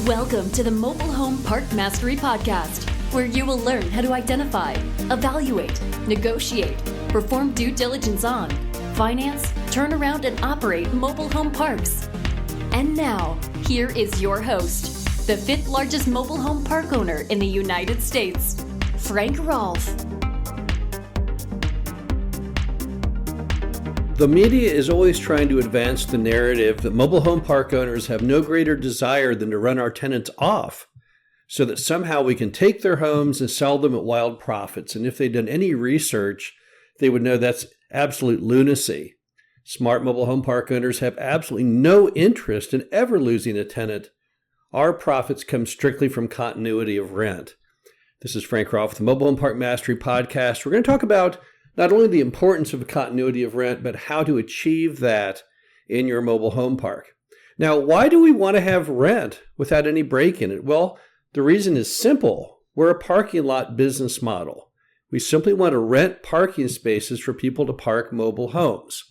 Welcome to the Mobile Home Park Mastery Podcast, where you will learn how to identify, evaluate, negotiate, perform due diligence on, finance, turn around, and operate mobile home parks. And now, here is your host, the fifth largest mobile home park owner in the United States, Frank Rolfe. The media is always trying to advance the narrative that mobile home park owners have no greater desire than to run our tenants off so that somehow we can take their homes and sell them at wild profits. And if they'd done any research, they would know that's absolute lunacy. Smart mobile home park owners have absolutely no interest in ever losing a tenant. Our profits come strictly from continuity of rent. This is Frank Rolfe, the Mobile Home Park Mastery Podcast. We're going to talk about not only the importance of continuity of rent, but how to achieve that in your mobile home park. Now, why do we want to have rent without any break in it? Well, the reason is simple. We're a parking lot business model. We simply want to rent parking spaces for people to park mobile homes.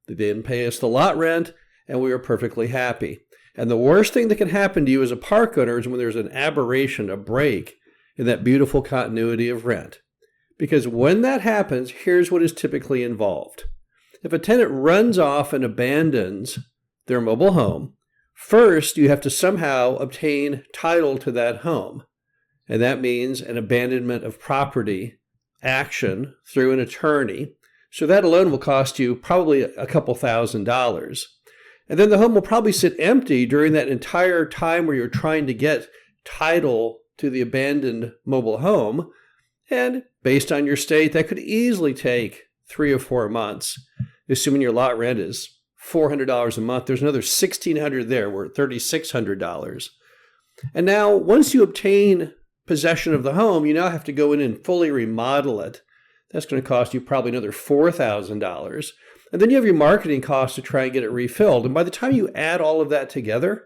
They didn't pay us the lot rent, and we are perfectly happy. And the worst thing that can happen to you as a park owner is when there's an aberration, a break in that beautiful continuity of rent. Because when that happens, here's what is typically involved. If a tenant runs off and abandons their mobile home, first you have to somehow obtain title to that home. And that means an abandonment of property action through an attorney. So that alone will cost you probably a couple $1,000s. And then the home will probably sit empty during that entire time where you're trying to get title to the abandoned mobile home. And based on your state, that could easily take 3 or 4 months. Assuming your lot rent is $400 a month, there's another $1,600 there. We're at $3,600. And now, once you obtain possession of the home, you now have to go in and fully remodel it. That's going to cost you probably another $4,000. And then you have your marketing costs to try and get it refilled. And by the time you add all of that together,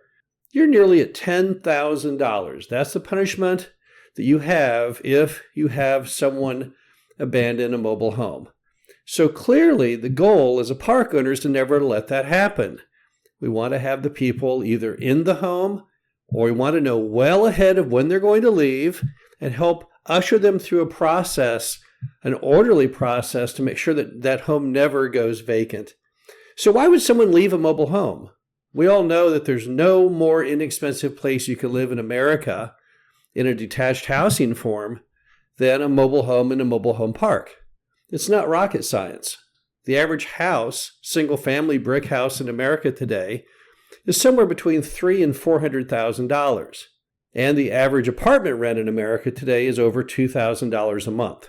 you're nearly at $10,000. That's the punishment that you have if you have someone abandon a mobile home. So clearly the goal as a park owner is to never let that happen. We want to have the people either in the home or we want to know well ahead of when they're going to leave and help usher them through a process, an orderly process to make sure that that home never goes vacant. So why would someone leave a mobile home? We all know that there's no more inexpensive place you can live in America in a detached housing form than a mobile home in a mobile home park. It's not rocket science. The average house, single-family brick house in America today, is somewhere between $300,000 and $400,000. And the average apartment rent in America today is over $2,000 a month.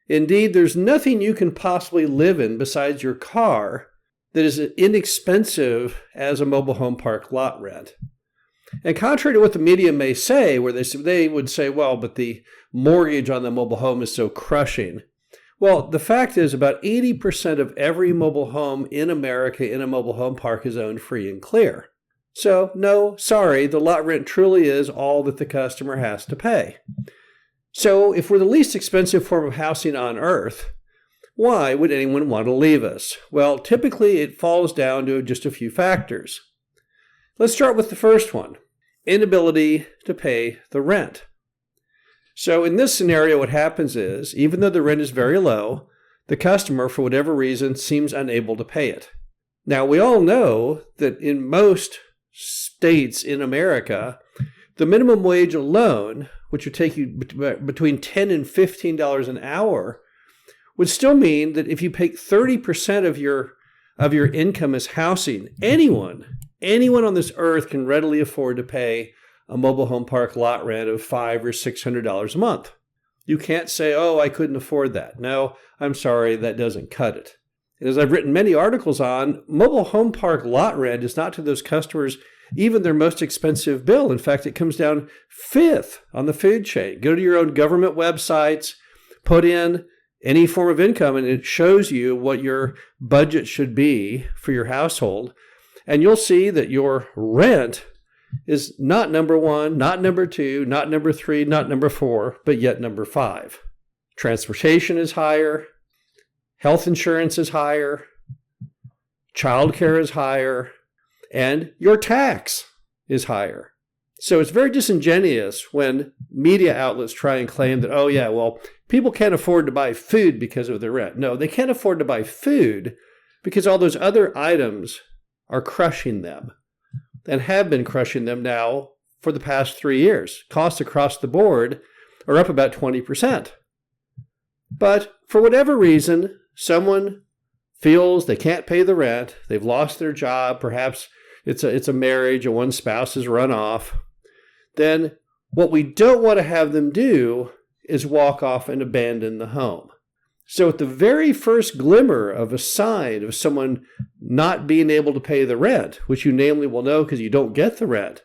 Indeed, there's nothing you can possibly live in besides your car that is as inexpensive as a mobile home park lot rent. And contrary to what the media may say, where they would say, well, but the mortgage on the mobile home is so crushing. Well, the fact is about 80% of every mobile home in America in a mobile home park is owned free and clear. So no, sorry, the lot rent truly is all that the customer has to pay. So if we're the least expensive form of housing on earth, why would anyone want to leave us? Well, typically it falls down to just a few factors. Let's start with the first one, inability to pay the rent. So in this scenario, what happens is, even though the rent is very low, the customer, for whatever reason, seems unable to pay it. Now, we all know that in most states in America, the minimum wage alone, which would take you between $10 and $15 an hour, would still mean that if you pay 30% of your income as housing, anyone on this earth can readily afford to pay a mobile home park lot rent of $500 or $600 a month. You can't say, oh, I couldn't afford that. No, I'm sorry, that doesn't cut it. And as I've written many articles on, mobile home park lot rent is not to those customers even their most expensive bill. In fact, it comes down fifth on the food chain. Go to your own government websites, put in any form of income, and it shows you what your budget should be for your household. And you'll see that your rent is not number 1, not number 2, not number 3, not number 4, but yet number 5. Transportation is higher. Health insurance is higher. Childcare is higher. And your tax is higher. So it's very disingenuous when media outlets try and claim that, oh yeah, well, people can't afford to buy food because of the rent. No, they can't afford to buy food because all those other items are crushing them and have been crushing them now for the past 3 years. Costs across the board are up about 20%. But for whatever reason, someone feels they can't pay the rent, they've lost their job, perhaps it's a marriage or one spouse has run off, then what we don't want to have them do is walk off and abandon the home. So at the very first glimmer of a sign of someone not being able to pay the rent, which you namely will know because you don't get the rent,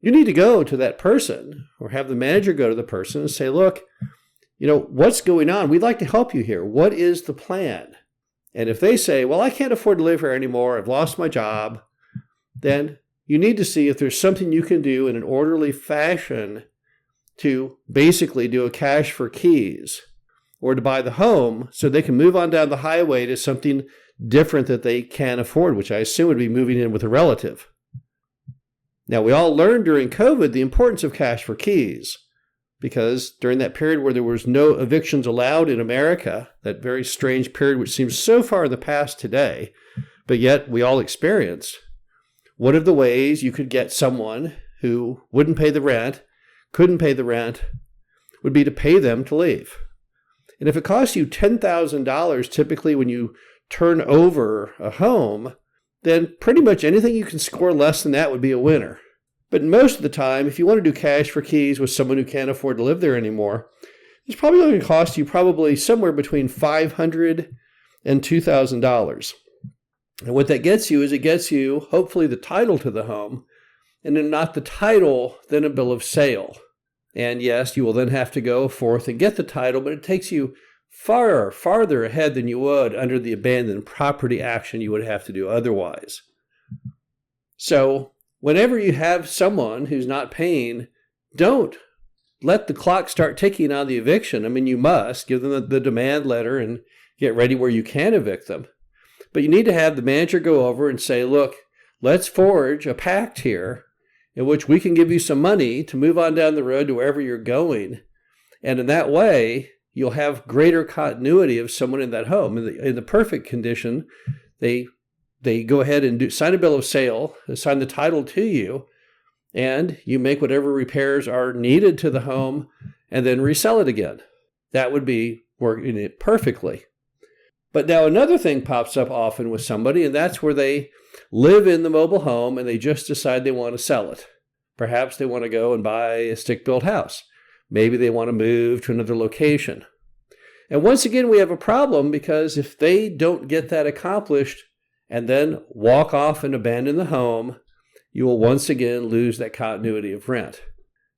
you need to go to that person or have the manager go to the person and say, look, what's going on? We'd like to help you here. What is the plan? And if they say, well, I can't afford to live here anymore, I've lost my job, then you need to see if there's something you can do in an orderly fashion to basically do a cash for keys or to buy the home so they can move on down the highway to something different that they can afford, which I assume would be moving in with a relative. Now, we all learned during COVID the importance of cash for keys because during that period where there was no evictions allowed in America, that very strange period which seems so far in the past today, but yet we all experienced, one of the ways you could get someone who wouldn't pay the rent, couldn't pay the rent, would be to pay them to leave. And if it costs you $10,000 typically when you turn over a home, then pretty much anything you can score less than that would be a winner. But most of the time, if you want to do cash for keys with someone who can't afford to live there anymore, it's probably going to cost you probably somewhere between $500 and $2,000. And what that gets you is it gets you hopefully the title to the home, and then not the title, then a bill of sale. And yes, you will then have to go forth and get the title, but it takes you farther ahead than you would under the abandoned property action you would have to do otherwise. So whenever you have someone who's not paying, don't let the clock start ticking on the eviction. I mean, you must give them the demand letter and get ready where you can evict them. But you need to have the manager go over and say, look, let's forge a pact here in which we can give you some money to move on down the road to wherever you're going. And in that way, you'll have greater continuity of someone in that home. In the perfect condition, they go ahead and sign a bill of sale, assign the title to you, and you make whatever repairs are needed to the home and then resell it again. That would be working it perfectly. But now another thing pops up often with somebody, and that's where they live in the mobile home and they just decide they want to sell it. Perhaps they want to go and buy a stick-built house. Maybe they want to move to another location. And once again, we have a problem because if they don't get that accomplished and then walk off and abandon the home, you will once again lose that continuity of rent.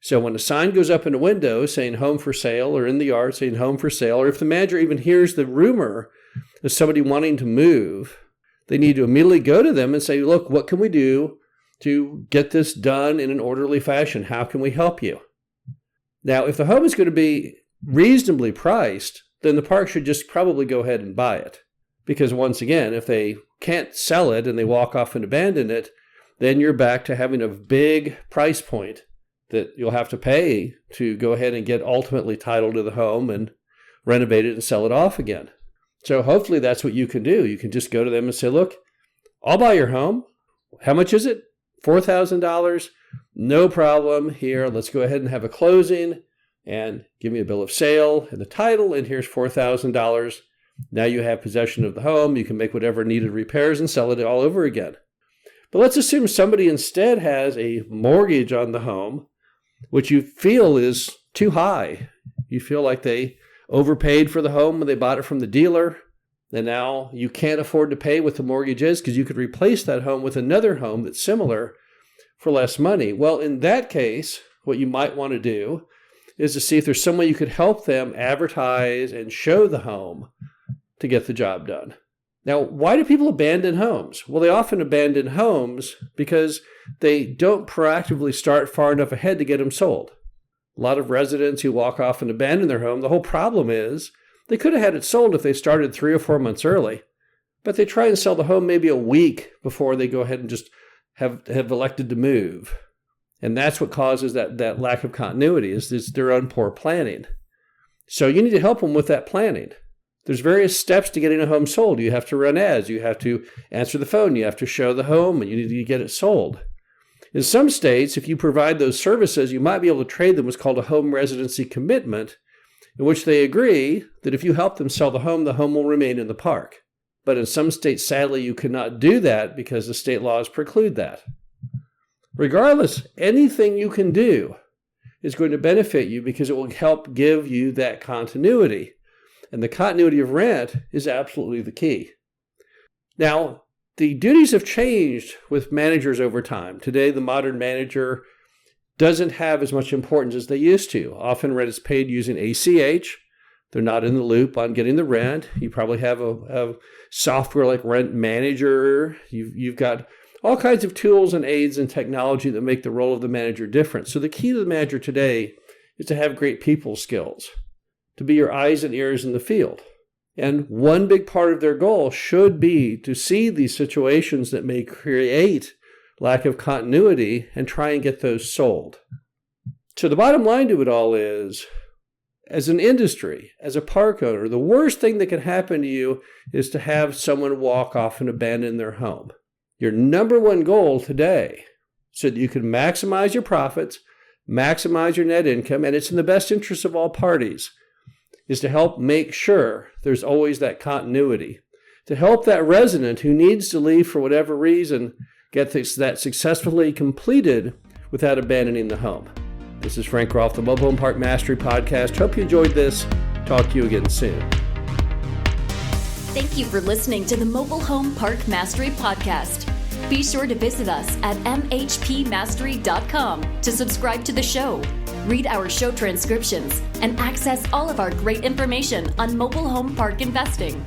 So when a sign goes up in a window saying home for sale, or in the yard saying home for sale, or if the manager even hears the rumor of somebody wanting to move, they need to immediately go to them and say, look, what can we do to get this done in an orderly fashion? How can we help you? Now, if the home is going to be reasonably priced, then the park should just probably go ahead and buy it. Because once again, if they can't sell it and they walk off and abandon it, then you're back to having a big price point that you'll have to pay to go ahead and get ultimately title to the home and renovate it and sell it off again. So hopefully that's what you can do. You can just go to them and say, look, I'll buy your home. How much is it? $4,000? No problem. Here, let's go ahead and have a closing and give me a bill of sale and the title, and here's $4,000. Now you have possession of the home. You can make whatever needed repairs and sell it all over again. But let's assume somebody instead has a mortgage on the home, which you feel is too high. You feel like they overpaid for the home when they bought it from the dealer, and now you can't afford to pay what the mortgage is because you could replace that home with another home that's similar for less money. Well, in that case, what you might want to do is to see if there's some way you could help them advertise and show the home to get the job done. Now, why do people abandon homes? Well, they often abandon homes because they don't proactively start far enough ahead to get them sold. A lot of residents who walk off and abandon their home, the whole problem is they could have had it sold if they started 3 or 4 months early, but they try and sell the home maybe a week before they go ahead and just have elected to move. And that's what causes that lack of continuity is their own poor planning. So you need to help them with that planning. There's various steps to getting a home sold. You have to run ads. You have to answer the phone. You have to show the home, and you need to get it sold. In some states, if you provide those services, you might be able to trade them what's called a home residency commitment, in which they agree that if you help them sell the home will remain in the park. But in some states, sadly, you cannot do that because the state laws preclude that. Regardless, anything you can do is going to benefit you because it will help give you that continuity. And the continuity of rent is absolutely the key. Now, the duties have changed with managers over time. Today, the modern manager doesn't have as much importance as they used to. Often rent is paid using ACH. They're not in the loop on getting the rent. You probably have a software like Rent Manager. You've got all kinds of tools and aids and technology that make the role of the manager different. So the key to the manager today is to have great people skills, to be your eyes and ears in the field. And one big part of their goal should be to see these situations that may create lack of continuity and try and get those sold. So the bottom line to it all is, as an industry, as a park owner, the worst thing that can happen to you is to have someone walk off and abandon their home. Your number one goal today, so that you can maximize your profits, maximize your net income, and it's in the best interest of all parties, is to help make sure there's always that continuity. To help that resident who needs to leave for whatever reason get that successfully completed without abandoning the home. This is Frank Rolfe, the Mobile Home Park Mastery Podcast. Hope you enjoyed this. Talk to you again soon. Thank you for listening to the Mobile Home Park Mastery Podcast. Be sure to visit us at mhpmastery.com to subscribe to the show, read our show transcriptions, and access all of our great information on mobile home park investing.